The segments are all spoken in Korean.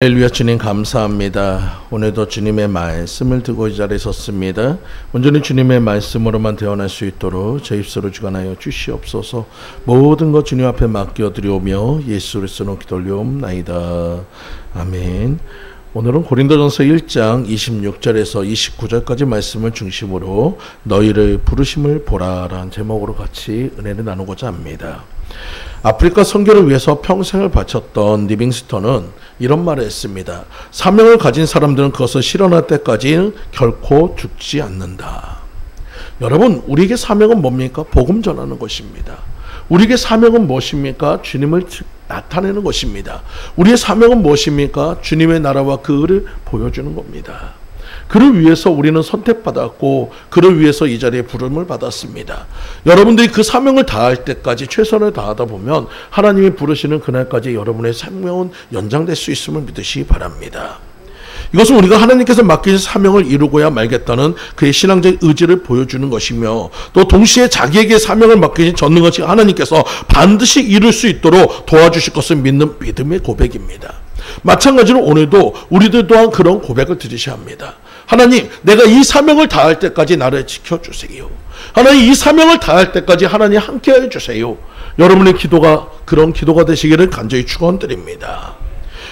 할렐루야. 주님 감사합니다. 오늘도 주님의 말씀을 듣고 이 자리에 섰습니다. 온전히 주님의 말씀으로만 대언할 수 있도록 제 입술을 주관하여 주시옵소서. 모든 것 주님 앞에 맡겨드리오며 예수 그리스도로 기도 올리옵나이다. 아멘. 오늘은 고린도전서 1장 26절에서 29절까지 말씀을 중심으로 너희를 부르심을 보라라는 제목으로 같이 은혜를 나누고자 합니다. 아프리카 선교를 위해서 평생을 바쳤던 리빙스턴은 이런 말을 했습니다. 사명을 가진 사람들은 그것을 실현할 때까지 결코 죽지 않는다. 여러분, 우리에게 사명은 뭡니까? 복음 전하는 것입니다. 우리에게 사명은 무엇입니까? 주님을 나타내는 것입니다. 우리의 사명은 무엇입니까? 주님의 나라와 그 의를 보여주는 겁니다. 그를 위해서 우리는 선택받았고 그를 위해서 이 자리에 부름을 받았습니다. 여러분들이 그 사명을 다할 때까지 최선을 다하다 보면 하나님이 부르시는 그날까지 여러분의 사명은 연장될 수 있음을 믿으시기 바랍니다. 이것은 우리가 하나님께서 맡기신 사명을 이루고야 말겠다는 그의 신앙적 의지를 보여주는 것이며, 또 동시에 자기에게 사명을 맡기신 전능하신 하나님께서 반드시 이룰 수 있도록 도와주실 것을 믿는 믿음의 고백입니다. 마찬가지로 오늘도 우리들 또한 그런 고백을 드리셔야 합니다. 하나님, 내가 이 사명을 다할 때까지 나를 지켜주세요. 하나님, 이 사명을 다할 때까지 하나님 함께해 주세요. 여러분의 기도가 그런 기도가 되시기를 간절히 축원드립니다.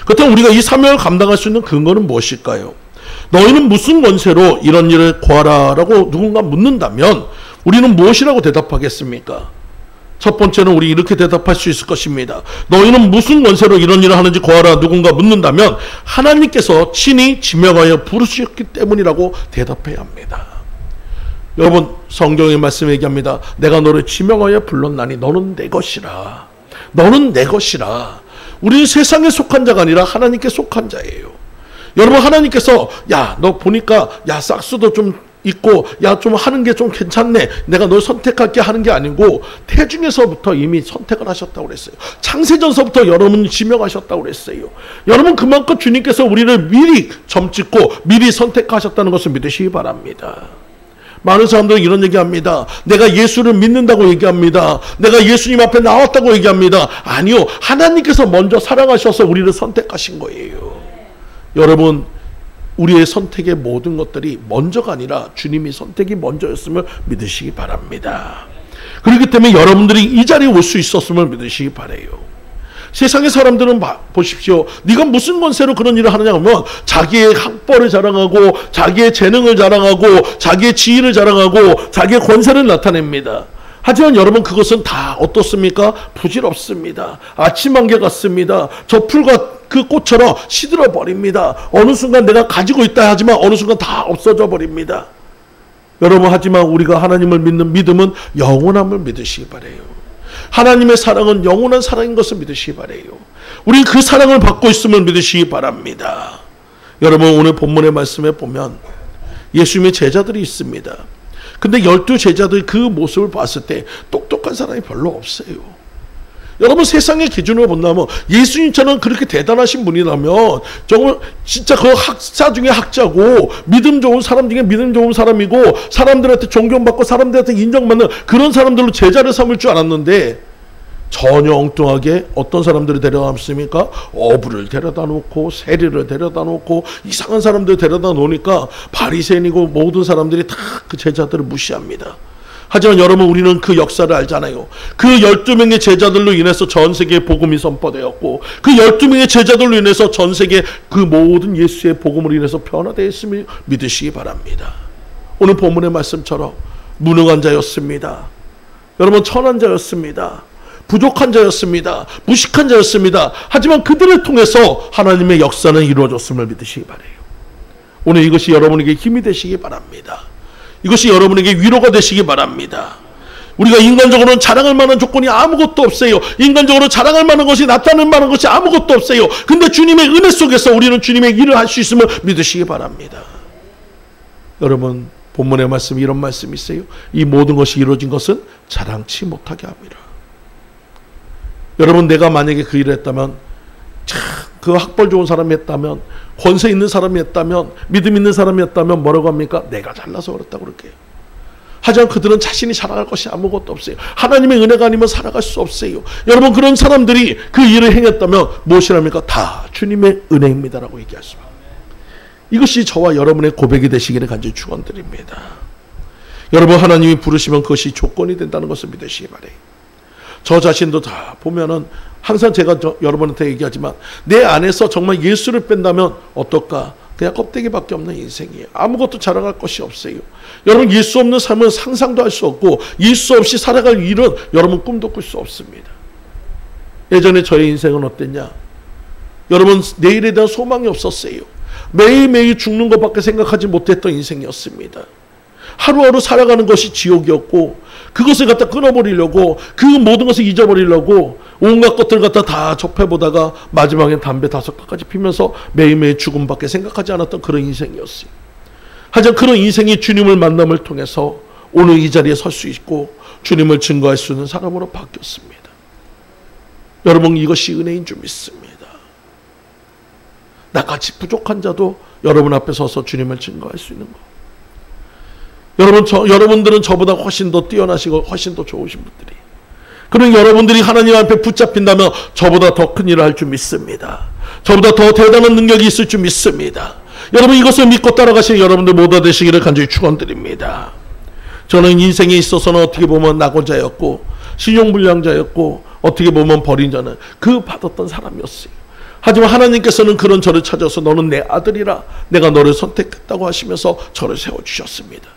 그렇다면 우리가 이 사명을 감당할 수 있는 근거는 무엇일까요? 너희는 무슨 권세로 이런 일을 구하라라고 누군가 묻는다면 우리는 무엇이라고 대답하겠습니까? 첫 번째는 우리 이렇게 대답할 수 있을 것입니다. 너희는 무슨 권세로 이런 일을 하는지 구하라 누군가 묻는다면 하나님께서 친히 지명하여 부르셨기 때문이라고 대답해야 합니다. 여러분, 성경의 말씀에 얘기합니다. 내가 너를 지명하여 불렀나니 너는 내 것이라. 너는 내 것이라. 우리는 세상에 속한 자가 아니라 하나님께 속한 자예요. 여러분, 하나님께서 야, 너 보니까 야, 싹수도 좀 있고 야, 좀 하는 게 좀 괜찮네, 내가 널 선택할게 하는 게 아니고 태중에서부터 이미 선택을 하셨다고 그랬어요. 창세전서부터 여러분을 지명하셨다고 그랬어요. 여러분, 그만큼 주님께서 우리를 미리 점찍고 미리 선택하셨다는 것을 믿으시기 바랍니다. 많은 사람들은 이런 얘기합니다. 내가 예수를 믿는다고 얘기합니다. 내가 예수님 앞에 나왔다고 얘기합니다. 아니요, 하나님께서 먼저 사랑하셔서 우리를 선택하신 거예요. 여러분, 우리의 선택의 모든 것들이 먼저가 아니라 주님이 선택이 먼저였음을 믿으시기 바랍니다. 그렇기 때문에 여러분들이 이 자리에 올 수 있었음을 믿으시기 바라요. 세상의 사람들은 보십시오. 네가 무슨 권세로 그런 일을 하느냐 하면 자기의 학벌을 자랑하고 자기의 재능을 자랑하고 자기의 지위를 자랑하고 자기의 권세를 나타냅니다. 하지만 여러분, 그것은 다 어떻습니까? 부질없습니다. 아침 안개 같습니다. 저 풀과 그 꽃처럼 시들어 버립니다. 어느 순간 내가 가지고 있다 하지만 어느 순간 다 없어져 버립니다. 여러분, 하지만 우리가 하나님을 믿는 믿음은 영원함을 믿으시기 바라요. 하나님의 사랑은 영원한 사랑인 것을 믿으시기 바라요. 우리는 그 사랑을 받고 있음을 믿으시기 바랍니다. 여러분, 오늘 본문의 말씀에 보면 예수님의 제자들이 있습니다. 근데 12 제자들 그 모습을 봤을 때 똑똑한 사람이 별로 없어요. 여러분, 세상의 기준으로 본다면 예수님처럼 그렇게 대단하신 분이라면 정말 진짜 그 학자 중에 학자고 믿음 좋은 사람 중에 믿음 좋은 사람이고 사람들한테 존경받고 사람들한테 인정받는 그런 사람들로 제자를 삼을 줄 알았는데 전혀 엉뚱하게 어떤 사람들을 데려다 놓습니까? 어부를 데려다 놓고 세리를 데려다 놓고 이상한 사람들 데려다 놓으니까 바리새인이고 모든 사람들이 다 그 제자들을 무시합니다. 하지만 여러분, 우리는 그 역사를 알잖아요. 그 12명의 제자들로 인해서 전 세계에 복음이 선포되었고 그 12명의 제자들로 인해서 전 세계 그 모든 예수의 복음으로 인해서 변화되었음을 믿으시기 바랍니다. 오늘 본문의 말씀처럼 무능한 자였습니다. 여러분, 천한 자였습니다. 부족한 자였습니다. 무식한 자였습니다. 하지만 그들을 통해서 하나님의 역사는 이루어졌음을 믿으시기 바라요. 오늘 이것이 여러분에게 힘이 되시기 바랍니다. 이것이 여러분에게 위로가 되시기 바랍니다. 우리가 인간적으로는 자랑할 만한 조건이 아무것도 없어요. 인간적으로 자랑할 만한 것이 나타날 만한 것이 아무것도 없어요. 근데 주님의 은혜 속에서 우리는 주님의 일을 할 수 있음을 믿으시기 바랍니다. 여러분, 본문의 말씀이 이런 말씀이 있어요. 이 모든 것이 이루어진 것은 자랑치 못하게 합니다. 여러분, 내가 만약에 그 일을 했다면, 그 학벌 좋은 사람이 했다면, 권세 있는 사람이 했다면, 믿음 있는 사람이 했다면 뭐라고 합니까? 내가 잘나서 그렇다고 그럴게요. 하지만 그들은 자신이 자랑할 것이 아무것도 없어요. 하나님의 은혜가 아니면 살아갈 수 없어요. 여러분, 그런 사람들이 그 일을 행했다면 무엇이랍니까? 다 주님의 은혜입니다라고 얘기하십니다. 이것이 저와 여러분의 고백이 되시기를 간절히 축원드립니다. 여러분, 하나님이 부르시면 그것이 조건이 된다는 것을 믿으시기 바래요. 저 자신도 다 보면은 항상 제가 여러분한테 얘기하지만 내 안에서 정말 예수를 뺀다면 어떨까? 그냥 껍데기밖에 없는 인생이에요. 아무것도 자랑할 것이 없어요. 여러분, 예수 없는 삶은 상상도 할 수 없고 예수 없이 살아갈 일은 여러분 꿈도 꿀 수 없습니다. 예전에 저의 인생은 어땠냐? 여러분, 내일에 대한 소망이 없었어요. 매일매일 죽는 것밖에 생각하지 못했던 인생이었습니다. 하루하루 살아가는 것이 지옥이었고 그것을 갖다 끊어버리려고, 그 모든 것을 잊어버리려고 온갖 것들을 갖다 다 접해보다가 마지막엔 담배 5갑까지 피면서 매일매일 죽음밖에 생각하지 않았던 그런 인생이었어요. 하지만 그런 인생이 주님을 만남을 통해서 오늘 이 자리에 설 수 있고 주님을 증거할 수 있는 사람으로 바뀌었습니다. 여러분, 이것이 은혜인 줄 믿습니다. 나같이 부족한 자도 여러분 앞에 서서 주님을 증거할 수 있는 것. 여러분들은 저보다 훨씬 더 뛰어나시고 훨씬 더 좋으신 분들이. 그런 여러분들이 하나님 앞에 붙잡힌다면 저보다 더 큰 일을 할 줄 믿습니다. 저보다 더 대단한 능력이 있을 줄 믿습니다. 여러분, 이것을 믿고 따라가시는 여러분들 모두 되시기를 간절히 축원드립니다. 저는 인생에 있어서는 어떻게 보면 낙오자였고 신용불량자였고 어떻게 보면 버린 자는 그 받았던 사람이었어요. 하지만 하나님께서는 그런 저를 찾아서 너는 내 아들이라 내가 너를 선택했다고 하시면서 저를 세워주셨습니다.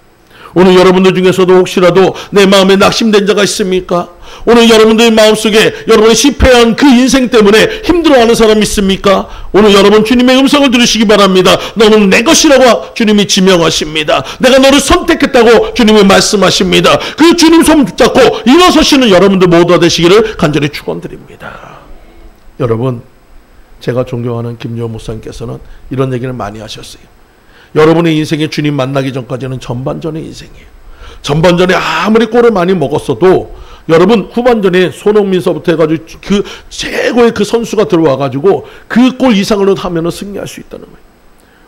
오늘 여러분들 중에서도 혹시라도 내 마음에 낙심된 자가 있습니까? 오늘 여러분들 마음속에 여러분이 실패한 그 인생 때문에 힘들어하는 사람 있습니까? 오늘 여러분 주님의 음성을 들으시기 바랍니다. 너는 내 것이라고 주님이 지명하십니다. 내가 너를 선택했다고 주님이 말씀하십니다. 그 주님 손 붙잡고 일어서시는 여러분들 모두가 되시기를 간절히 축원드립니다. 여러분, 제가 존경하는 김여호 목사님께서는 이런 얘기를 많이 하셨어요. 여러분의 인생에 주님 만나기 전까지는 전반전의 인생이에요. 전반전에 아무리 골을 많이 먹었어도 여러분 후반전에 손흥민서부터 해가지고 그 최고의 그 선수가 들어와가지고 그 골 이상으로 하면은 승리할 수 있다는 거예요.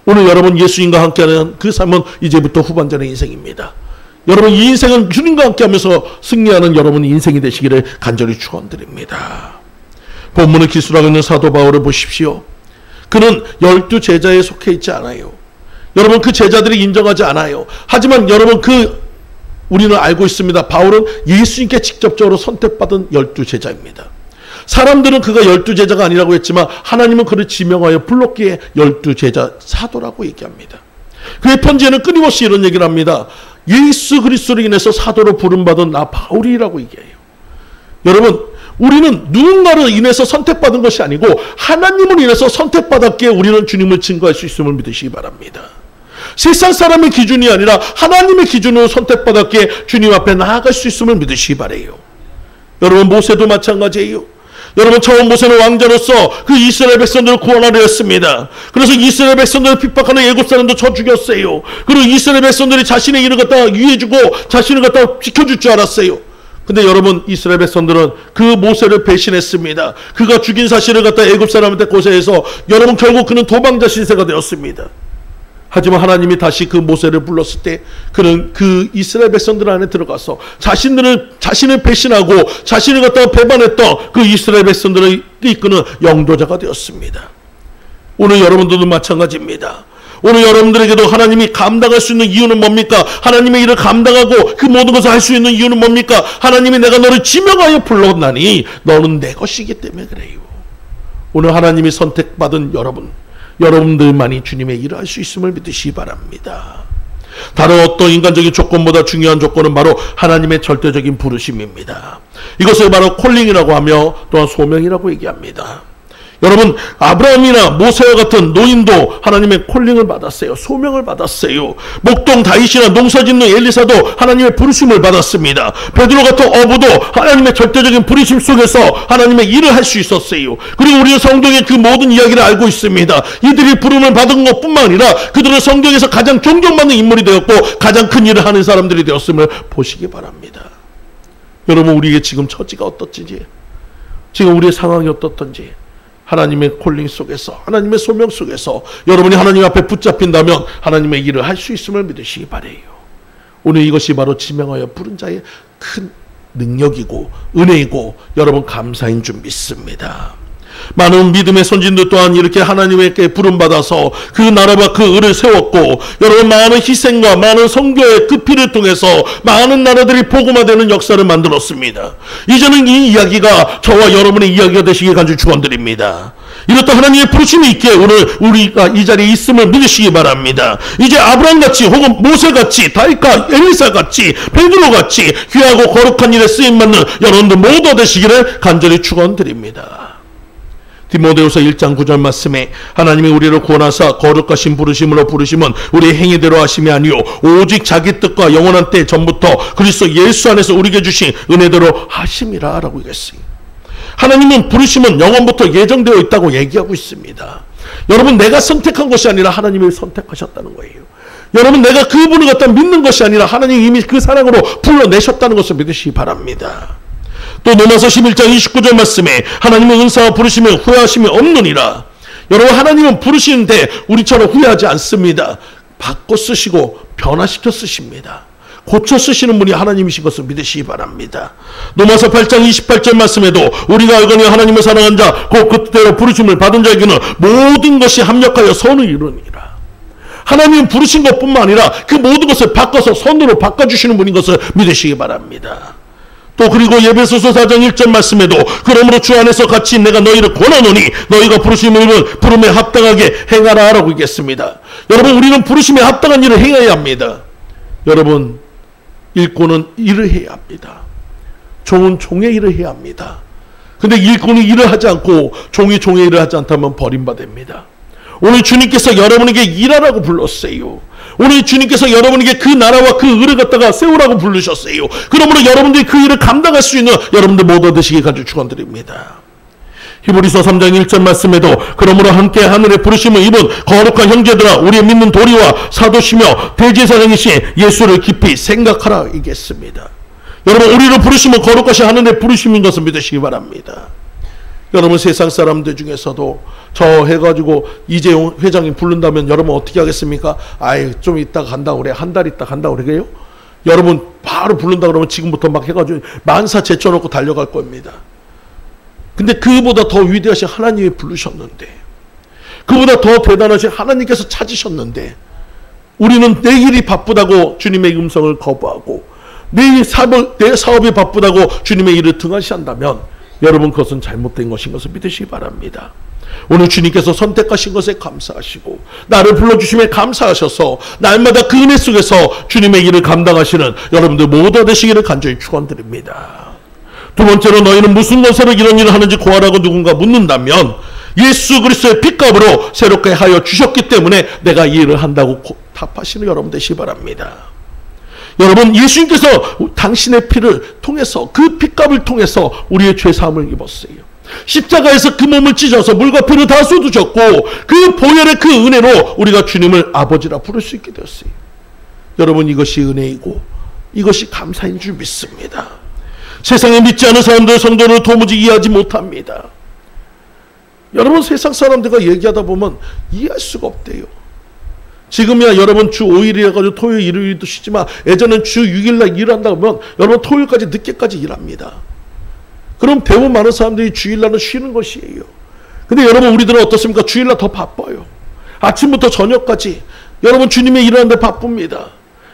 오늘 여러분 예수님과 함께하는 그 삶은 이제부터 후반전의 인생입니다. 여러분, 이 인생은 주님과 함께하면서 승리하는 여러분의 인생이 되시기를 간절히 축원드립니다. 본문을 기술하고 있는 사도 바울을 보십시오. 그는 12 제자에 속해 있지 않아요. 여러분, 그 제자들이 인정하지 않아요. 하지만 여러분, 우리는 알고 있습니다. 바울은 예수님께 직접적으로 선택받은 12 제자입니다. 사람들은 그가 12 제자가 아니라고 했지만 하나님은 그를 지명하여 불렀기에 12 제자 사도라고 얘기합니다. 그의 편지에는 끊임없이 이런 얘기를 합니다. 예수 그리스도로 인해서 사도로 부름받은 나 바울이라고 얘기해요. 여러분, 우리는 누군가로 인해서 선택받은 것이 아니고 하나님을 인해서 선택받았기에 우리는 주님을 증거할 수 있음을 믿으시기 바랍니다. 세상 사람의 기준이 아니라 하나님의 기준으로 선택받았기에 주님 앞에 나아갈 수 있음을 믿으시기 바라요. 여러분, 모세도 마찬가지예요. 여러분, 처음 모세는 왕자로서 그 이스라엘 백성들을 구원하려 했습니다. 그래서 이스라엘 백성들을 핍박하는 애굽 사람도 쳐 죽였어요. 그리고 이스라엘 백성들이 자신의 일을 갖다가 위해주고 자신을 갖다가 지켜줄 줄 알았어요. 근데 여러분, 이스라엘 백성들은 그 모세를 배신했습니다. 그가 죽인 사실을 갖다 애굽 사람한테 고세해서 여러분 결국 그는 도망자 신세가 되었습니다. 하지만 하나님이 다시 그 모세를 불렀을 때 그는 그 이스라엘 백성들 안에 들어가서 자신을 배신하고 자신을 갖다가 배반했던 그 이스라엘 백성들을 이끄는 영도자가 되었습니다. 오늘 여러분들도 마찬가지입니다. 오늘 여러분들에게도 하나님이 감당할 수 있는 이유는 뭡니까? 하나님의 일을 감당하고 그 모든 것을 할 수 있는 이유는 뭡니까? 하나님이 내가 너를 지명하여 불렀나니 너는 내 것이기 때문에 그래요. 오늘 하나님이 선택받은 여러분들만이 주님의 일을 할 수 있음을 믿으시기 바랍니다. 다른 어떤 인간적인 조건보다 중요한 조건은 바로 하나님의 절대적인 부르심입니다. 이것을 바로 콜링이라고 하며 또한 소명이라고 얘기합니다. 여러분, 아브라함이나 모세와 같은 노인도 하나님의 콜링을 받았어요. 소명을 받았어요. 목동 다윗이나 농사짓는 엘리사도 하나님의 부르심을 받았습니다. 베드로 같은 어부도 하나님의 절대적인 부르심 속에서 하나님의 일을 할 수 있었어요. 그리고 우리는 성경의 그 모든 이야기를 알고 있습니다. 이들이 부름을 받은 것뿐만 아니라 그들은 성경에서 가장 존경받는 인물이 되었고 가장 큰 일을 하는 사람들이 되었음을 보시기 바랍니다. 여러분, 우리의 지금 처지가 어떻든지, 지금 우리의 상황이 어떻든지 하나님의 콜링 속에서, 하나님의 소명 속에서 여러분이 하나님 앞에 붙잡힌다면 하나님의 일을 할 수 있음을 믿으시기 바라요. 오늘 이것이 바로 지명하여 부른 자의 큰 능력이고 은혜이고 여러분 감사인 줄 믿습니다. 많은 믿음의 선진들 또한 이렇게 하나님께 부름받아서 그 나라와 그 의를 세웠고, 여러분 많은 희생과 많은 선교의 그 피를 통해서 많은 나라들이 복음화되는 역사를 만들었습니다. 이제는 이 이야기가 저와 여러분의 이야기가 되시길 간절히 축원드립니다. 이렇다 하나님의 부르심이 있기에 오늘 우리가 이 자리에 있음을 믿으시기 바랍니다. 이제 아브라함같이 혹은 모세같이 다윗과 엘리사같이 베드로같이 귀하고 거룩한 일에 쓰임받는 여러분들 모두 되시기를 간절히 축원드립니다. 디모데후서 1장 9절 말씀에 하나님이 우리를 구원하사 거룩하신 부르심으로 부르심은 우리의 행위대로 하심이 아니요 오직 자기 뜻과 영원한 때 전부터 그리스도 예수 안에서 우리에게 주신 은혜대로 하심이라 라고 얘기했어요. 하나님은 부르심은 영원부터 예정되어 있다고 얘기하고 있습니다. 여러분, 내가 선택한 것이 아니라 하나님이 선택하셨다는 거예요. 여러분, 내가 그분을 갖다 믿는 것이 아니라 하나님이 이미 그 사랑으로 불러내셨다는 것을 믿으시기 바랍니다. 또 로마서 11장 29절 말씀에 하나님의 은사와 부르심에 후회하심이 없느니라. 여러분, 하나님은 부르시는데 우리처럼 후회하지 않습니다. 바꿔 쓰시고 변화시켜 쓰십니다. 고쳐 쓰시는 분이 하나님이신 것을 믿으시기 바랍니다. 로마서 8장 28절 말씀에도 우리가 알거니 하나님을 사랑한 자 곧 그때로 부르심을 받은 자에게는 모든 것이 합력하여 선을 이루니라. 하나님은 부르신 것뿐만 아니라 그 모든 것을 바꿔서 선으로 바꿔주시는 분인 것을 믿으시기 바랍니다. 또 그리고 에베소서 4장 1절 말씀에도 그러므로 주 안에서 같이 내가 너희를 권하노니 너희가 부르심을 입은 부름에 합당하게 행하라 라고 얘기했습니다. 여러분, 우리는 부르심에 합당한 일을 행해야 합니다. 여러분, 일꾼은 일을 해야 합니다. 종은 종의 일을 해야 합니다. 근데 일꾼이 일을 하지 않고 종이 종의 일을 하지 않다면 버림받습니다. 오늘 주님께서 여러분에게 일하라고 불렀어요. 오늘 주님께서 여러분에게 그 나라와 그 의를 갖다가 세우라고 부르셨어요. 그러므로 여러분들이 그 일을 감당할 수 있는 여러분들 모두 되시길 간절히 축원드립니다. 히브리서 3장 1절 말씀에도 그러므로 함께 하늘에 부르심을 입은 거룩한 형제들아 우리의 믿는 도리와 사도시며 대제사장이신 예수를 깊이 생각하라 얘기했습니다. 여러분, 우리를 부르심은 거룩하신 하늘의 부르심인 것을 믿으시기 바랍니다. 여러분, 세상 사람들 중에서도 저 해가지고 이재용 회장이 부른다면 여러분 어떻게 하겠습니까? 아이, 좀 이따 간다 그래. 한 달 있다 간다 그래요? 여러분 바로 부른다 그러면 지금부터 막 해가지고 만사 제쳐놓고 달려갈 겁니다. 근데 그보다 더 위대하신 하나님이 부르셨는데, 그보다 더 대단하신 하나님께서 찾으셨는데, 우리는 내 일이 바쁘다고 주님의 음성을 거부하고 내 사업이 바쁘다고 주님의 일을 등한시한다면 여러분, 그것은 잘못된 것인 것을 믿으시기 바랍니다. 오늘 주님께서 선택하신 것에 감사하시고 나를 불러주심에 감사하셔서 날마다 그 은혜 속에서 주님의 일을 감당하시는 여러분들 모두 되시기를 간절히 축원드립니다. 두 번째로, 너희는 무슨 것으로 이런 일을 하는지 고하라고 누군가 묻는다면 예수 그리스도의 핏값으로 새롭게 하여 주셨기 때문에 내가 이 일을 한다고 답하시는 여러분 되시기 바랍니다. 여러분, 예수님께서 당신의 피를 통해서 그 핏값을 통해서 우리의 죄사함을 입었어요. 십자가에서 그 몸을 찢어서 물과 피를 다 쏟으셨고 그 보혈의 그 은혜로 우리가 주님을 아버지라 부를 수 있게 되었어요. 여러분, 이것이 은혜이고 이것이 감사인 줄 믿습니다. 세상에 믿지 않은 사람들 성도를 도무지 이해하지 못합니다. 여러분, 세상 사람들과 얘기하다 보면 이해할 수가 없대요. 지금이야 여러분 주 5일이라 가지고 토요일 일요일도 쉬지만 예전엔 주 6일날 일한다 그러면 여러분 토요일까지 늦게까지 일합니다. 그럼 대부분 많은 사람들이 주일날은 쉬는 것이에요. 근데 여러분, 우리들은 어떻습니까? 주일날 더 바빠요. 아침부터 저녁까지 여러분 주님의 일하는데 바쁩니다.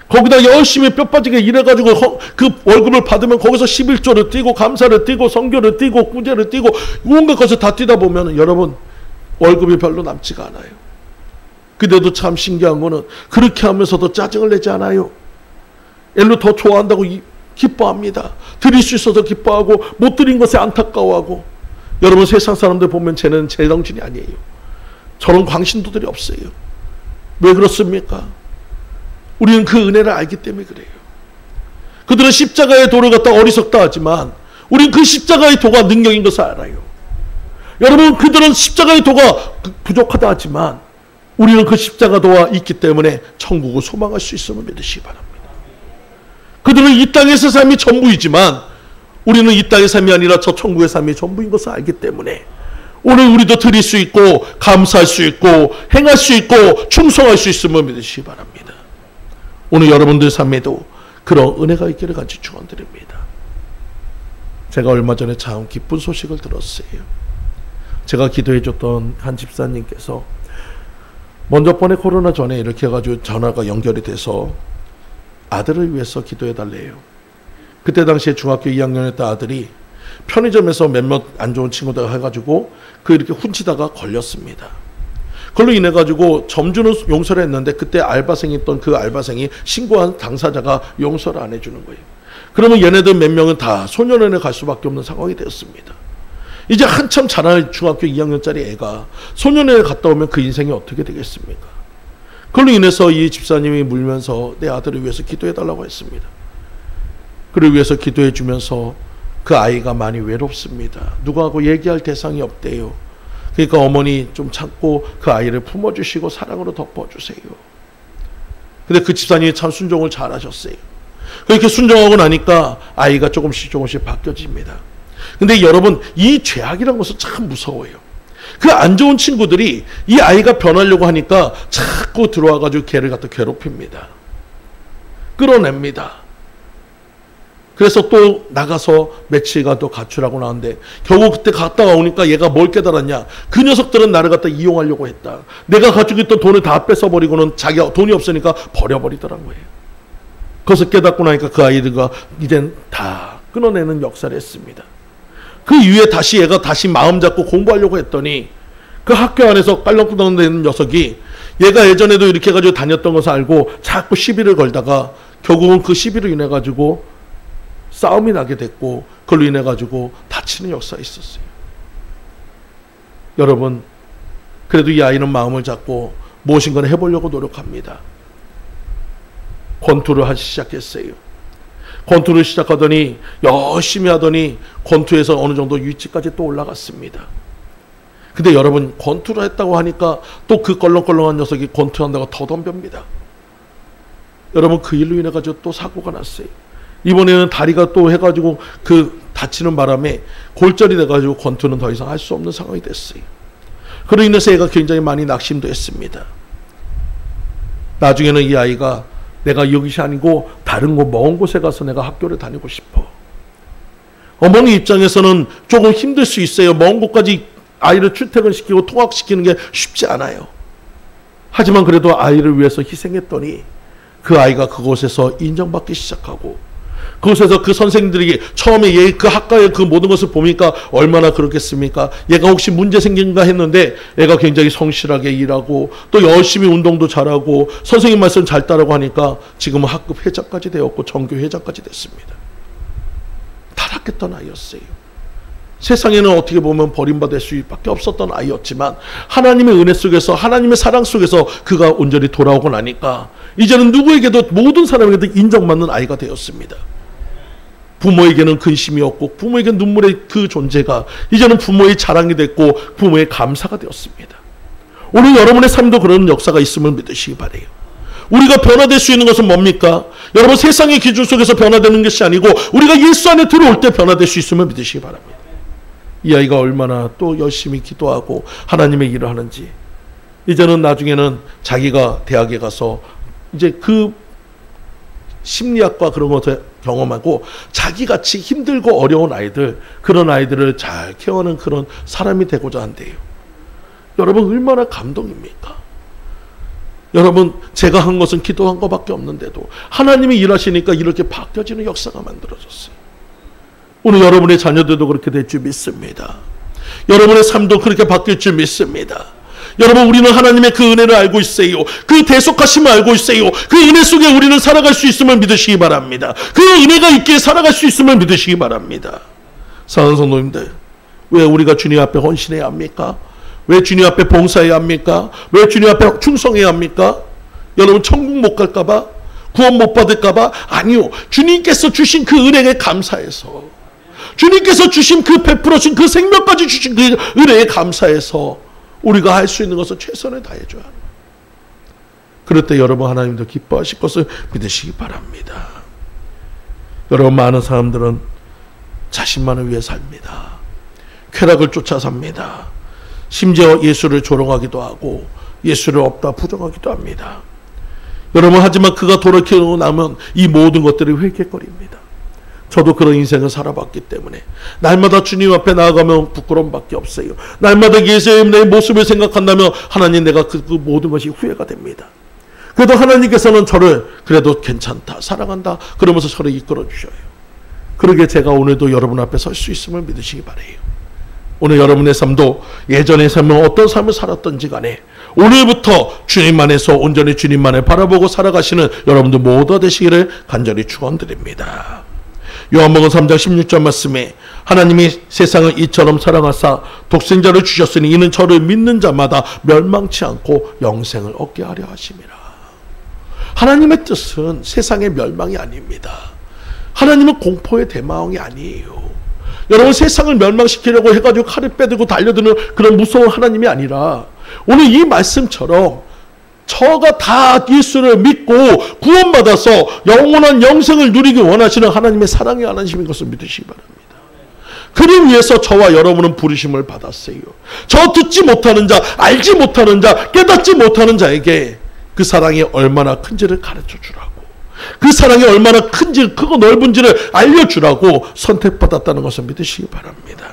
거기다 열심히 뼈 빠지게 일해가지고 그 월급을 받으면 거기서 11조를 띄고 감사를 띄고 성교를 띄고 구제를 띄고 온갖 것을 다 뛰다 보면 여러분 월급이 별로 남지가 않아요. 그래도 참 신기한 거는 그렇게 하면서도 짜증을 내지 않아요. 일로 더 좋아한다고 기뻐합니다. 드릴 수 있어서 기뻐하고 못 드린 것에 안타까워하고. 여러분, 세상 사람들 보면 쟤는 제정신이 아니에요. 저런 광신도들이 없어요. 왜 그렇습니까? 우리는 그 은혜를 알기 때문에 그래요. 그들은 십자가의 도를 갖다 어리석다 하지만 우리는 그 십자가의 도가 능력인 것을 알아요. 여러분, 그들은 십자가의 도가 부족하다 하지만 우리는 그 십자가 도가 있기 때문에 천국을 소망할 수 있음을 믿으시기 바랍니다. 그들은 이 땅에서 삶이 전부이지만 우리는 이 땅의 삶이 아니라 저 천국의 삶이 전부인 것을 알기 때문에 오늘 우리도 드릴 수 있고 감사할 수 있고 행할 수 있고 충성할 수 있음을 믿으시기 바랍니다. 오늘 여러분들 삶에도 그런 은혜가 있기를 간절히 축원드립니다. 제가 얼마 전에 참 기쁜 소식을 들었어요. 제가 기도해 줬던 한 집사님께서 먼저 번에 코로나 전에 이렇게 해가지고 전화가 연결이 돼서 아들을 위해서 기도해 달래요. 그때 당시에 중학교 2학년이었던 아들이 편의점에서 몇몇 안 좋은 친구들 해가지고 이렇게 훔치다가 걸렸습니다. 그걸로 인해 가지고 점주는 용서를 했는데 그때 알바생이 있던 그 알바생이 신고한 당사자가 용서를 안 해주는 거예요. 그러면 얘네들 몇 명은 다 소년원에 갈 수밖에 없는 상황이 되었습니다. 이제 한참 자랄 중학교 2학년짜리 애가 소년원에 갔다 오면 그 인생이 어떻게 되겠습니까? 그걸로 인해서 이 집사님이 물면서 내 아들을 위해서 기도해달라고 했습니다. 그를 위해서 기도해 주면서 그 아이가 많이 외롭습니다. 누구하고 얘기할 대상이 없대요. 그러니까 어머니 좀 참고 그 아이를 품어주시고 사랑으로 덮어주세요. 근데 그 집사님이 참 순종을 잘하셨어요. 그렇게 순종하고 나니까 아이가 조금씩 바뀌어집니다. 근데 여러분, 이 죄악이라는 것은 참 무서워요. 그 안 좋은 친구들이 이 아이가 변하려고 하니까 자꾸 들어와가지고 걔를 갖다 괴롭힙니다. 끌어냅니다. 그래서 또 나가서 며칠간 또 가출하고 나왔는데 결국 그때 갔다가 오니까 얘가 뭘 깨달았냐. 그 녀석들은 나를 갖다 이용하려고 했다. 내가 가지고 있던 돈을 다 뺏어버리고는 자기가 돈이 없으니까 버려버리더란 거예요. 그것을 깨닫고 나니까 그 아이들과 이젠 다 끊어내는 역사를 했습니다. 그 이후에 다시 얘가 다시 마음 잡고 공부하려고 했더니 그 학교 안에서 깔렁꾸렁대는 녀석이 얘가 예전에도 이렇게 해가지고 다녔던 것을 알고 자꾸 시비를 걸다가 결국은 그 시비로 인해 가지고 싸움이 나게 됐고 그걸로 인해 가지고 다치는 역사가 있었어요. 여러분, 그래도 이 아이는 마음을 잡고 무엇인가를 해보려고 노력합니다. 권투를 하기 시작했어요. 권투를 시작하더니 열심히 하더니 권투에서 어느 정도 위치까지 또 올라갔습니다. 근데 여러분, 권투를 했다고 하니까 또 그 껄렁껄렁한 녀석이 권투한다고 더 덤벼입니다. 여러분, 그 일로 인해 가지고 또 사고가 났어요. 이번에는 다리가 또 해가지고 그 다치는 바람에 골절이 돼가지고 권투는 더 이상 할 수 없는 상황이 됐어요. 그로 인해서 얘가 굉장히 많이 낙심도 했습니다. 나중에는 이 아이가 내가 여기시 아니고 다른 곳 먼 곳에 가서 내가 학교를 다니고 싶어. 어머니 입장에서는 조금 힘들 수 있어요. 먼 곳까지 아이를 출퇴근시키고 통학시키는 게 쉽지 않아요. 하지만 그래도 아이를 위해서 희생했더니 그 아이가 그곳에서 인정받기 시작하고 그곳에서 그 선생님들이 처음에 얘 그 학과의 그 모든 것을 보니까 얼마나 그렇겠습니까? 얘가 혹시 문제 생긴가 했는데 얘가 굉장히 성실하게 일하고 또 열심히 운동도 잘하고 선생님 말씀 잘 따르고 하니까 지금은 학급 회장까지 되었고 전교 회장까지 됐습니다. 타락했던 아이였어요. 세상에는 어떻게 보면 버림받을 수밖에 없었던 아이였지만 하나님의 은혜 속에서 하나님의 사랑 속에서 그가 온전히 돌아오고 나니까 이제는 누구에게도 모든 사람에게도 인정받는 아이가 되었습니다. 부모에게는 근심이 없고 부모에게는 눈물의 그 존재가 이제는 부모의 자랑이 됐고 부모의 감사가 되었습니다. 오늘 여러분의 삶도 그런 역사가 있음을 믿으시기 바라요. 우리가 변화될 수 있는 것은 뭡니까? 여러분, 세상의 기준 속에서 변화되는 것이 아니고 우리가 예수 안에 들어올 때 변화될 수 있음을 믿으시기 바랍니다. 이 아이가 얼마나 또 열심히 기도하고 하나님의 일을 하는지, 이제는 나중에는 자기가 대학에 가서 이제 그 심리학과 그런 것을 경험하고 자기같이 힘들고 어려운 아이들, 그런 아이들을 잘 케어하는 그런 사람이 되고자 한대요. 여러분, 얼마나 감동입니까? 여러분, 제가 한 것은 기도한 것밖에 없는데도 하나님이 일하시니까 이렇게 바뀌어지는 역사가 만들어졌어요. 오늘 여러분의 자녀들도 그렇게 될 줄 믿습니다. 여러분의 삶도 그렇게 바뀔 줄 믿습니다. 여러분, 우리는 하나님의 그 은혜를 알고 있어요. 그 대속하심을 알고 있어요. 그 은혜 속에 우리는 살아갈 수 있음을 믿으시기 바랍니다. 그 은혜가 있기에 살아갈 수 있음을 믿으시기 바랍니다. 사랑하는 성도님들, 왜 우리가 주님 앞에 헌신해야 합니까? 왜 주님 앞에 봉사해야 합니까? 왜 주님 앞에 충성해야 합니까? 여러분, 천국 못 갈까봐? 구원 못 받을까봐? 아니요. 주님께서 주신 그 은혜에 감사해서, 주님께서 주신 그 베풀어진 그 생명까지 주신 그 은혜에 감사해서 우리가 할 수 있는 것을 최선을 다해줘야 합니다. 그럴 때 여러분, 하나님도 기뻐하실 것을 믿으시기 바랍니다. 여러분, 많은 사람들은 자신만을 위해 삽니다. 쾌락을 쫓아 삽니다. 심지어 예수를 조롱하기도 하고 예수를 없다 부정하기도 합니다. 여러분, 하지만 그가 돌이키고 나면 이 모든 것들이 회개거립니다. 저도 그런 인생을 살아봤기 때문에 날마다 주님 앞에 나아가면 부끄러움밖에 없어요. 날마다 예수님의 모습을 생각한다면 하나님, 내가 그 모든 것이 후회가 됩니다. 그래도 하나님께서는 저를 그래도 괜찮다, 사랑한다 그러면서 저를 이끌어 주셔요. 그러게 제가 오늘도 여러분 앞에 설 수 있음을 믿으시기 바래요. 오늘 여러분의 삶도 예전의 삶은 어떤 삶을 살았던지 간에 오늘부터 주님 안에서 온전히 주님만을 바라보고 살아가시는 여러분들 모두 되시기를 간절히 축원드립니다. 요한복음 3장 16절 말씀에 하나님이 세상을 이처럼 사랑하사 독생자를 주셨으니 이는 저를 믿는 자마다 멸망치 않고 영생을 얻게 하려 하심이라. 하나님의 뜻은 세상의 멸망이 아닙니다. 하나님은 공포의 대마왕이 아니에요. 여러분, 세상을 멸망시키려고 해가지고 칼을 빼들고 달려드는 그런 무서운 하나님이 아니라 오늘 이 말씀처럼 저가 다 예수를 믿고 구원받아서 영원한 영생을 누리기 원하시는 하나님의 사랑의 하나님인 것을 믿으시기 바랍니다. 그를 위해서 저와 여러분은 부르심을 받았어요. 저 듣지 못하는 자, 알지 못하는 자, 깨닫지 못하는 자에게 그 사랑이 얼마나 큰지를 가르쳐 주라고, 그 사랑이 얼마나 큰지, 크고 넓은지를 알려주라고 선택받았다는 것을 믿으시기 바랍니다.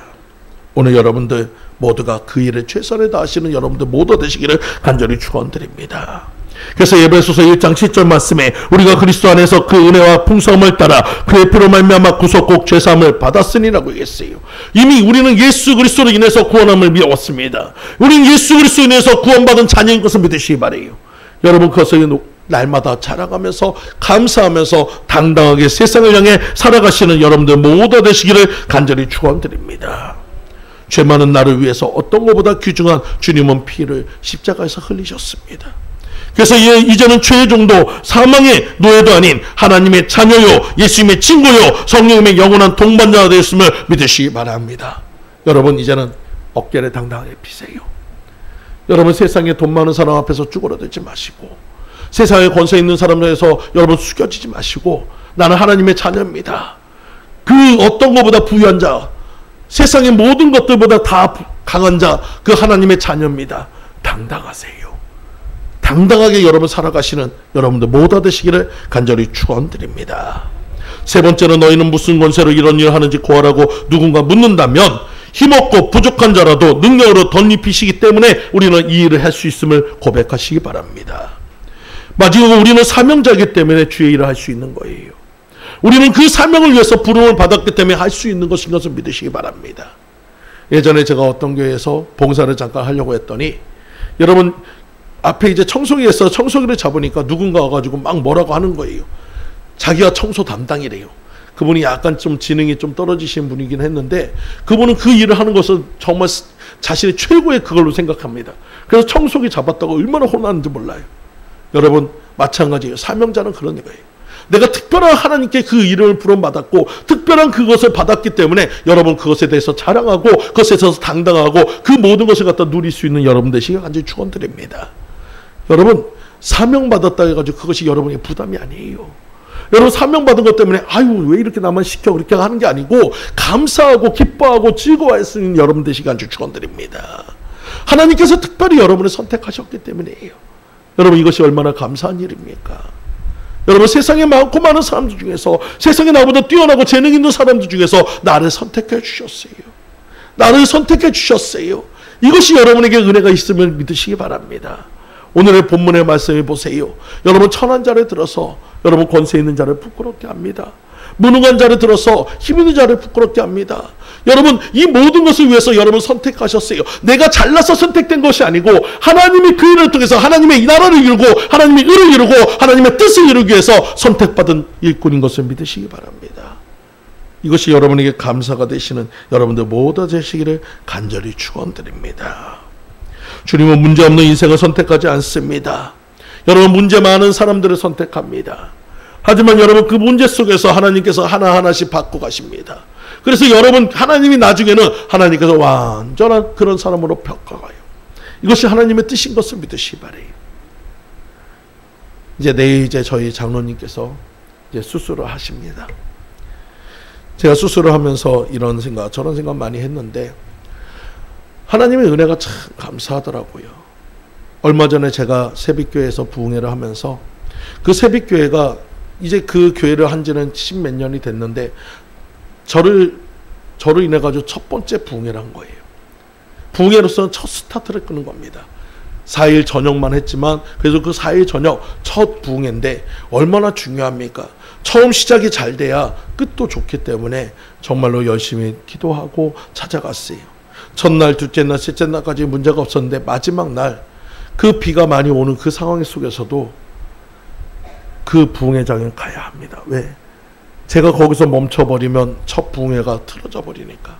오늘 여러분들 모두가 그 일에 최선을 다하시는 여러분들 모두 되시기를 간절히 축원드립니다. 그래서 에베소서 1장 7절 말씀에 우리가 그리스도 안에서 그 은혜와 풍성함을 따라 그의 피로 말미암아 구속국 죄사함을 받았으니라고 얘기했어요. 이미 우리는 예수 그리스도로 인해서 구원함을 믿었습니다. 우리는 예수 그리스도로 인해서 구원받은 자녀인 것을 믿으시기 바래요. 여러분, 그것을 날마다 자랑하면서 감사하면서 당당하게 세상을 향해 살아가시는 여러분들 모두 되시기를 간절히 축원드립니다. 죄 많은 나를 위해서 어떤 것보다 귀중한 주님은 피를 십자가에서 흘리셨습니다. 그래서 이제는 죄의 종도 사망의 노예도 아닌 하나님의 자녀요, 예수님의 친구요, 성령님의 영원한 동반자가 되었음을 믿으시기 바랍니다. 여러분, 이제는 어깨를 당당하게 피세요. 여러분, 세상에 돈 많은 사람 앞에서 쭈그러들지 마시고, 세상에 권세 있는 사람들에서 여러분 숙여지지 마시고, 나는 하나님의 자녀입니다. 그 어떤 것보다 부유한 자, 세상의 모든 것들보다 다 강한 자, 그 하나님의 자녀입니다. 당당하세요. 당당하게 여러분 살아가시는 여러분들 모두 되시기를 간절히 축원드립니다. 세 번째는 너희는 무슨 권세로 이런 일을 하는지 고하라고 누군가 묻는다면 힘없고 부족한 자라도 능력으로 덧입히시기 때문에 우리는 이 일을 할 수 있음을 고백하시기 바랍니다. 마지막으로 우리는 사명자이기 때문에 주의 일을 할 수 있는 거예요. 우리는 그 사명을 위해서 부름을 받았기 때문에 할 수 있는 것인 것을 믿으시기 바랍니다. 예전에 제가 어떤 교회에서 봉사를 잠깐 하려고 했더니 여러분, 앞에 이제 청소기에서 청소기를 잡으니까 누군가 와가지고 막 뭐라고 하는 거예요. 자기가 청소 담당이래요. 그분이 약간 좀 지능이 좀 떨어지신 분이긴 했는데 그분은 그 일을 하는 것을 정말 자신의 최고의 그걸로 생각합니다. 그래서 청소기 잡았다고 얼마나 혼나는지 몰라요. 여러분, 마찬가지예요. 사명자는 그런 거예요. 내가 특별한 하나님께 그 이름을 부름받았고 특별한 그것을 받았기 때문에 여러분 그것에 대해서 자랑하고 그것에 대해서 당당하고 그 모든 것을 갖다 누릴 수 있는 여러분 되시기 간절히 축원드립니다. 여러분, 사명받았다 해가지고 그것이 여러분의 부담이 아니에요. 여러분, 사명받은 것 때문에 아유 왜 이렇게 나만 시켜 그렇게 하는 게 아니고 감사하고 기뻐하고 즐거워할 수 있는 여러분 되시기 간절히 축원드립니다. 하나님께서 특별히 여러분을 선택하셨기 때문이에요. 여러분, 이것이 얼마나 감사한 일입니까? 여러분, 세상에 많고 많은 사람들 중에서 세상에 나보다 뛰어나고 재능 있는 사람들 중에서 나를 선택해 주셨어요. 나를 선택해 주셨어요. 이것이 여러분에게 은혜가 있음을 믿으시기 바랍니다. 오늘의 본문의 말씀을 보세요. 여러분, 천한 자를 들어서 여러분 권세 있는 자를 부끄럽게 합니다. 무능한 자를 들어서 힘 있는 자를 부끄럽게 합니다. 여러분, 이 모든 것을 위해서 여러분 선택하셨어요. 내가 잘나서 선택된 것이 아니고 하나님이 그 일을 통해서 하나님의 이 나라를 이루고 하나님의 의를 이루고 하나님의 뜻을 이루기 위해서 선택받은 일꾼인 것을 믿으시기 바랍니다. 이것이 여러분에게 감사가 되시는 여러분들 모두 되시기를 간절히 축원드립니다. 주님은 문제없는 인생을 선택하지 않습니다. 여러분, 문제 많은 사람들을 선택합니다. 하지만 여러분, 그 문제 속에서 하나님께서 하나하나씩 바꿔 가십니다. 그래서 여러분, 하나님이 나중에는 하나님께서 완전한 그런 사람으로 평가가요. 이것이 하나님의 뜻인 것을 믿으시기 바래요. 내일 저희 장로님께서 수술을 하십니다. 제가 수술을 하면서 이런 생각 저런 생각 많이 했는데 하나님의 은혜가 참 감사하더라고요. 얼마 전에 제가 새빛교회에서 부흥회를 하면서 그 새빛교회가 이제 그 교회를 한 지는 10몇 년이 됐는데 저로 인해 가지고 첫 번째 부흥회란 거예요. 부흥회로서는 첫 스타트를 끄는 겁니다. 4일 저녁만 했지만 그래서 그 4일 저녁 첫 부흥회인데 얼마나 중요합니까? 처음 시작이 잘 돼야 끝도 좋기 때문에 정말로 열심히 기도하고 찾아갔어요. 첫날, 둘째 날, 셋째 날까지 문제가 없었는데 마지막 날 그 비가 많이 오는 그 상황 속에서도 그 부흥회장에 가야 합니다. 왜? 제가 거기서 멈춰버리면 첫 부흥회가 틀어져 버리니까.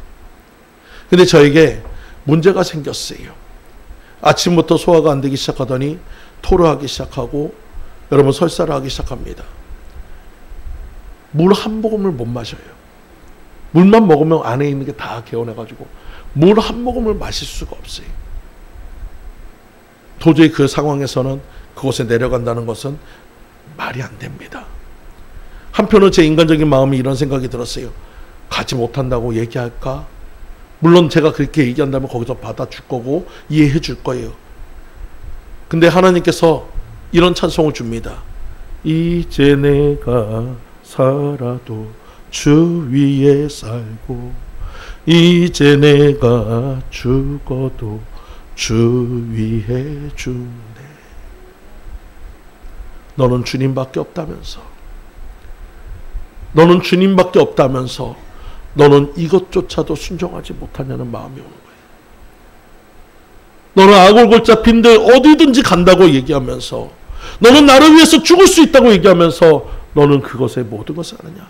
근데 저에게 문제가 생겼어요. 아침부터 소화가 안 되기 시작하더니 토를 하기 시작하고 여러분 설사를 하기 시작합니다. 물 한 모금을 못 마셔요. 물만 먹으면 안에 있는 게 다 개운해가지고 물 한 모금을 마실 수가 없어요. 도저히 그 상황에서는 그곳에 내려간다는 것은 말이 안 됩니다. 한편으로 제 인간적인 마음이 이런 생각이 들었어요. 가지 못한다고 얘기할까? 물론 제가 그렇게 얘기한다면 거기서 받아줄 거고 이해해 줄 거예요. 근데 하나님께서 이런 찬송을 줍니다. 이제 내가 살아도 주 위에 살고 이제 내가 죽어도 주 위에 주네. 너는 주님밖에 없다면서, 너는 주님밖에 없다면서 너는 이것조차도 순종하지 못하냐는 마음이 오는 거예요. 너는 아골골 잡힌들 어디든지 간다고 얘기하면서, 너는 나를 위해서 죽을 수 있다고 얘기하면서 너는 그것에 모든 것을 아느냐?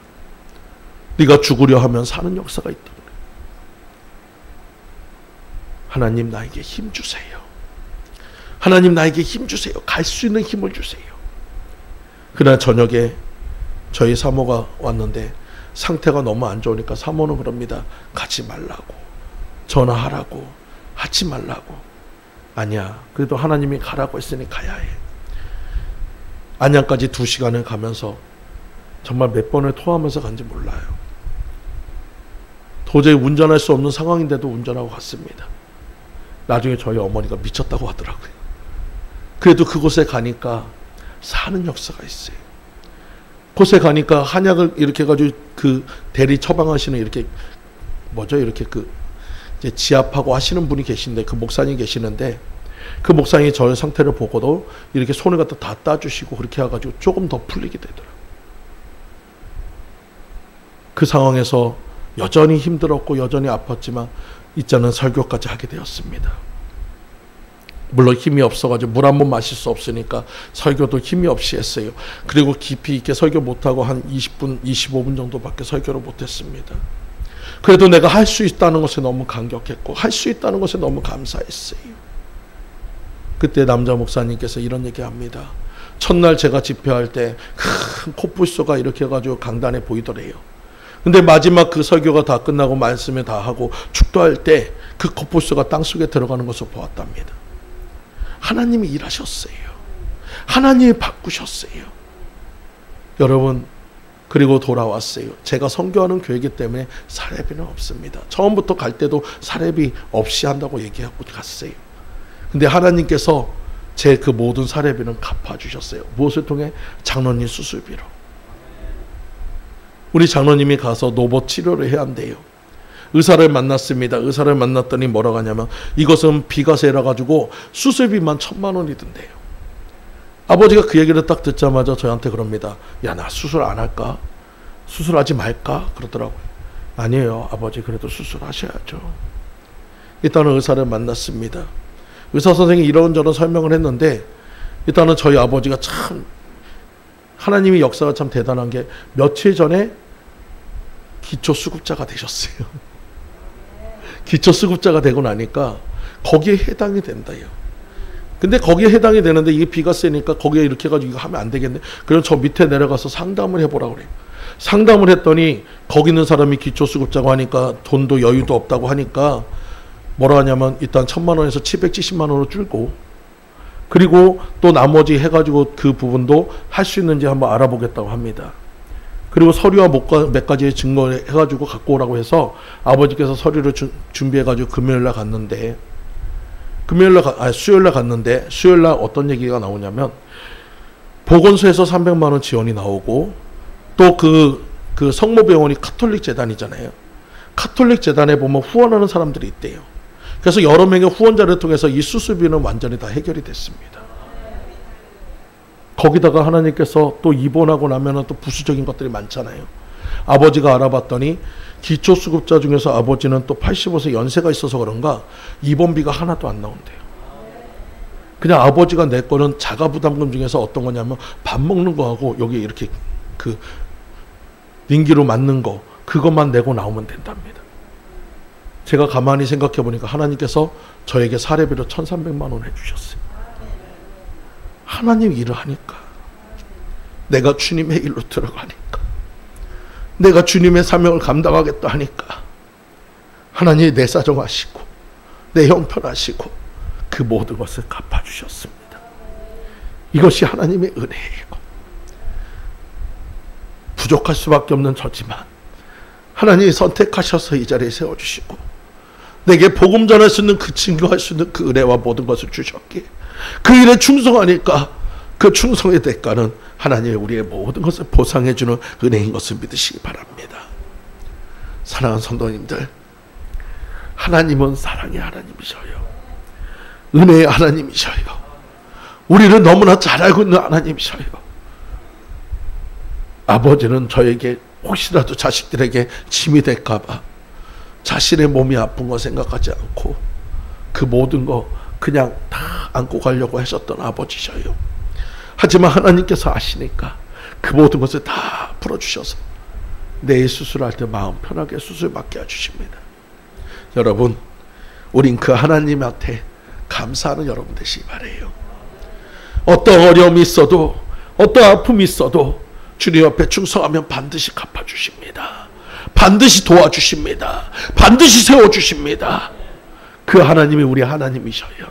네가 죽으려 하면 사는 역사가 있다. 하나님 나에게 힘 주세요. 하나님 나에게 힘 주세요. 갈 수 있는 힘을 주세요. 그날 저녁에 저희 사모가 왔는데 상태가 너무 안 좋으니까 사모는 그럽니다. 가지 말라고, 전화하라고, 하지 말라고. 아니야, 그래도 하나님이 가라고 했으니 가야 해. 안양까지 2시간을 가면서 정말 몇 번을 토하면서 간지 몰라요. 도저히 운전할 수 없는 상황인데도 운전하고 갔습니다. 나중에 저희 어머니가 미쳤다고 하더라고요. 그래도 그곳에 가니까 사는 역사가 있어요. 그곳에 가니까 한약을 이렇게 해가지고 그 대리 처방하시는 이렇게 뭐죠? 이렇게 그 이제 지압하고 하시는 분이 계신데, 그 목사님 계시는데, 그 목사님이 저의 상태를 보고도 이렇게 손을 갖다 다 따주시고 그렇게 해가지고 조금 더 풀리게 되더라고요. 그 상황에서 여전히 힘들었고 여전히 아팠지만 이자는 설교까지 하게 되었습니다. 물론 힘이 없어가지고 물 한 번 마실 수 없으니까 설교도 힘이 없이 했어요. 그리고 깊이 있게 설교 못하고 한 20분, 25분 정도밖에 설교를 못했습니다. 그래도 내가 할 수 있다는 것에 너무 감격했고 할 수 있다는 것에 너무 감사했어요. 그때 남자 목사님께서 이런 얘기합니다. 첫날 제가 집회할 때 큰 코뿔소가 이렇게 해가지고 강단에 보이더래요. 근데 마지막 그 설교가 다 끝나고 말씀을 다 하고 축도할 때 그 코뿔소가 땅속에 들어가는 것을 보았답니다. 하나님이 일하셨어요. 하나님이 바꾸셨어요. 여러분, 그리고 돌아왔어요. 제가 선교하는 교회이기 때문에 사례비는 없습니다. 처음부터 갈 때도 사례비 없이 한다고 얘기하고 갔어요. 근데 하나님께서 제 그 모든 사례비는 갚아주셨어요. 무엇을 통해? 장로님 수술비로. 우리 장로님이 가서 노보 치료를 해야 한대요. 의사를 만났습니다. 의사를 만났더니 뭐라고 하냐면 이것은 비과세라 가지고 수술비만 1,000만 원이 든대요. 아버지가 그 얘기를 딱 듣자마자 저한테 그럽니다. 야, 나 수술 안 할까? 수술하지 말까? 그러더라고요. 아니에요, 아버지. 그래도 수술하셔야죠. 일단은 의사를 만났습니다. 의사 선생님이 이런저런 설명을 했는데 일단은 저희 아버지가 참 하나님의 역사가 참 대단한 게 며칠 전에 기초수급자가 되셨어요. 기초수급자가 되고 나니까 거기에 해당이 된다요. 근데 거기에 해당이 되는데 이게 비가 세니까 거기에 이렇게 해가지고 이거 하면 안 되겠네. 그래서 저 밑에 내려가서 상담을 해보라고 그래요. 상담을 했더니 거기 있는 사람이 기초수급자고 하니까 돈도 여유도 없다고 하니까 뭐라 하냐면 일단 1,000만 원에서 770만 원으로 줄고 그리고 또 나머지 해가지고 그 부분도 할 수 있는지 한번 알아보겠다고 합니다. 그리고 서류와 몇 가지의 증거 해가지고 갖고 오라고 해서 아버지께서 서류를 준비해가지고 금요일날 갔는데 수요일날 갔는데 수요일날 어떤 얘기가 나오냐면 보건소에서 300만 원 지원이 나오고 또 그 성모병원이 카톨릭 재단이잖아요. 카톨릭 재단에 보면 후원하는 사람들이 있대요. 그래서 여러 명의 후원자를 통해서 이 수술비는 완전히 다 해결이 됐습니다. 거기다가 하나님께서 또 입원하고 나면은 또 부수적인 것들이 많잖아요. 아버지가 알아봤더니 기초수급자 중에서 아버지는 또 85세 연세가 있어서 그런가 입원비가 하나도 안 나온대요. 그냥 아버지가 낼 거는 자가부담금 중에서 어떤 거냐면 밥 먹는 거하고 여기 이렇게 그 링기로 맞는 거 그것만 내고 나오면 된답니다. 제가 가만히 생각해 보니까 하나님께서 저에게 사례비로 1,300만 원 해주셨어요. 하나님 일을 하니까, 내가 주님의 일로 들어가니까, 내가 주님의 사명을 감당하겠다 하니까 하나님이 내 사정하시고 내 형편하시고 그 모든 것을 갚아주셨습니다. 이것이 하나님의 은혜예요. 부족할 수밖에 없는 저지만 하나님이 선택하셔서 이 자리에 세워주시고 내게 복음 전할 수 있는 그 증거할 수 있는 그 은혜와 모든 것을 주셨기에 그 일에 충성하니까 그 충성의 대가는 하나님이 우리의 모든 것을 보상해주는 은혜인 것을 믿으시기 바랍니다. 사랑하는 성도님들, 하나님은 사랑의 하나님이셔요. 은혜의 하나님이셔요. 우리를 너무나 잘 알고 있는 하나님이셔요. 아버지는 저에게 혹시라도 자식들에게 짐이 될까봐 자신의 몸이 아픈 거 생각하지 않고 그 모든 거 그냥 다 안고 가려고 하셨던 아버지셔요. 하지만 하나님께서 아시니까 그 모든 것을 다 풀어주셔서 내일 수술할 때 마음 편하게 수술 받게 해주십니다. 여러분, 우린 그 하나님한테 감사하는 여러분 되시기 바래요. 어떤 어려움이 있어도 어떤 아픔이 있어도 주님 앞에 충성하면 반드시 갚아주십니다. 반드시 도와주십니다. 반드시 세워주십니다. 그 하나님이 우리 하나님이셔요.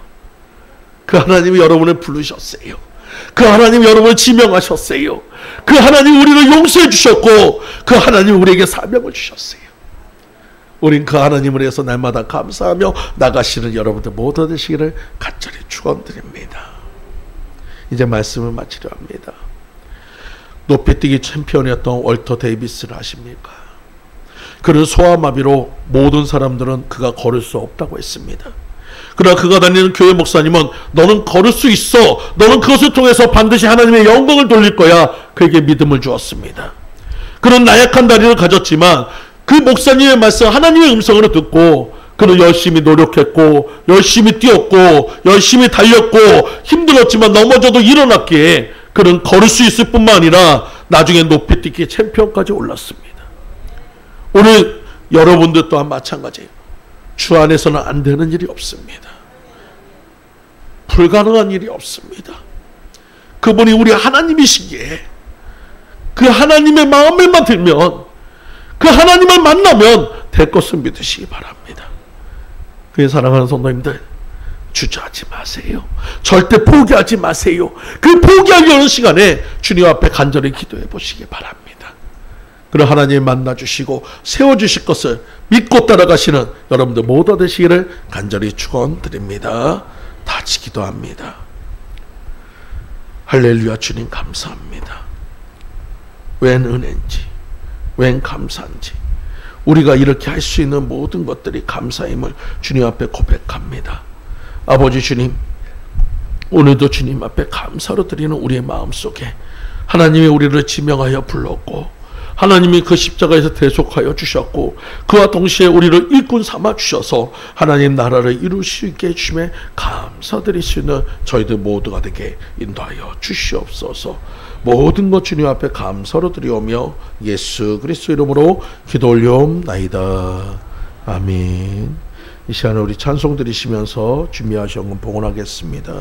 그 하나님이 여러분을 부르셨어요. 그 하나님이 여러분을 지명하셨어요. 그 하나님이 우리를 용서해 주셨고 그 하나님이 우리에게 사명을 주셨어요. 우린 그 하나님을 위해서 날마다 감사하며 나가시는 여러분들 모두 되시기를 간절히 축원드립니다. 이제 말씀을 마치려 합니다. 높이뛰기 챔피언이었던 월터 데이비스를 아십니까? 그는 소아마비로 모든 사람들은 그가 걸을 수 없다고 했습니다. 그러나 그가 다니는 교회 목사님은 너는 걸을 수 있어, 너는 그것을 통해서 반드시 하나님의 영광을 돌릴 거야, 그에게 믿음을 주었습니다. 그는 나약한 다리를 가졌지만 그 목사님의 말씀, 하나님의 음성을 듣고 그는 열심히 노력했고 열심히 뛰었고 열심히 달렸고 힘들었지만 넘어져도 일어났기에 그는 걸을 수 있을 뿐만 아니라 나중에 높이뛰기 챔피언까지 올랐습니다. 오늘 여러분들 또한 마찬가지예요. 주 안에서는 안 되는 일이 없습니다. 불가능한 일이 없습니다. 그분이 우리 하나님이시기에 그 하나님의 마음에만 들면, 그 하나님을 만나면 될 것을 믿으시기 바랍니다. 그의 사랑하는 성도님들, 주저하지 마세요. 절대 포기하지 마세요. 그 포기하려는 시간에 주님 앞에 간절히 기도해 보시기 바랍니다. 그리고 하나님 만나주시고 세워주실 것을 믿고 따라가시는 여러분들 모두 되시기를 간절히 축원드립니다. 다 같이 기도합니다. 할렐루야. 주님 감사합니다. 웬 은혜인지, 웬 감사인지 우리가 이렇게 할 수 있는 모든 것들이 감사임을 주님 앞에 고백합니다. 아버지 주님, 오늘도 주님 앞에 감사로 드리는 우리의 마음속에 하나님이 우리를 지명하여 불렀고 하나님이 그 십자가에서 대속하여 주셨고 그와 동시에 우리를 일꾼 삼아 주셔서 하나님 나라를 이룰 수 있게 해주심에 감사드릴 수 있는 저희들 모두가 되게 인도하여 주시옵소서. 모든 것 주님 앞에 감사로 드리오며 예수 그리스도 이름으로 기도 올려옵나이다. 아멘. 이 시간에 우리 찬송 드리시면서 준비하신 건 봉헌하겠습니다.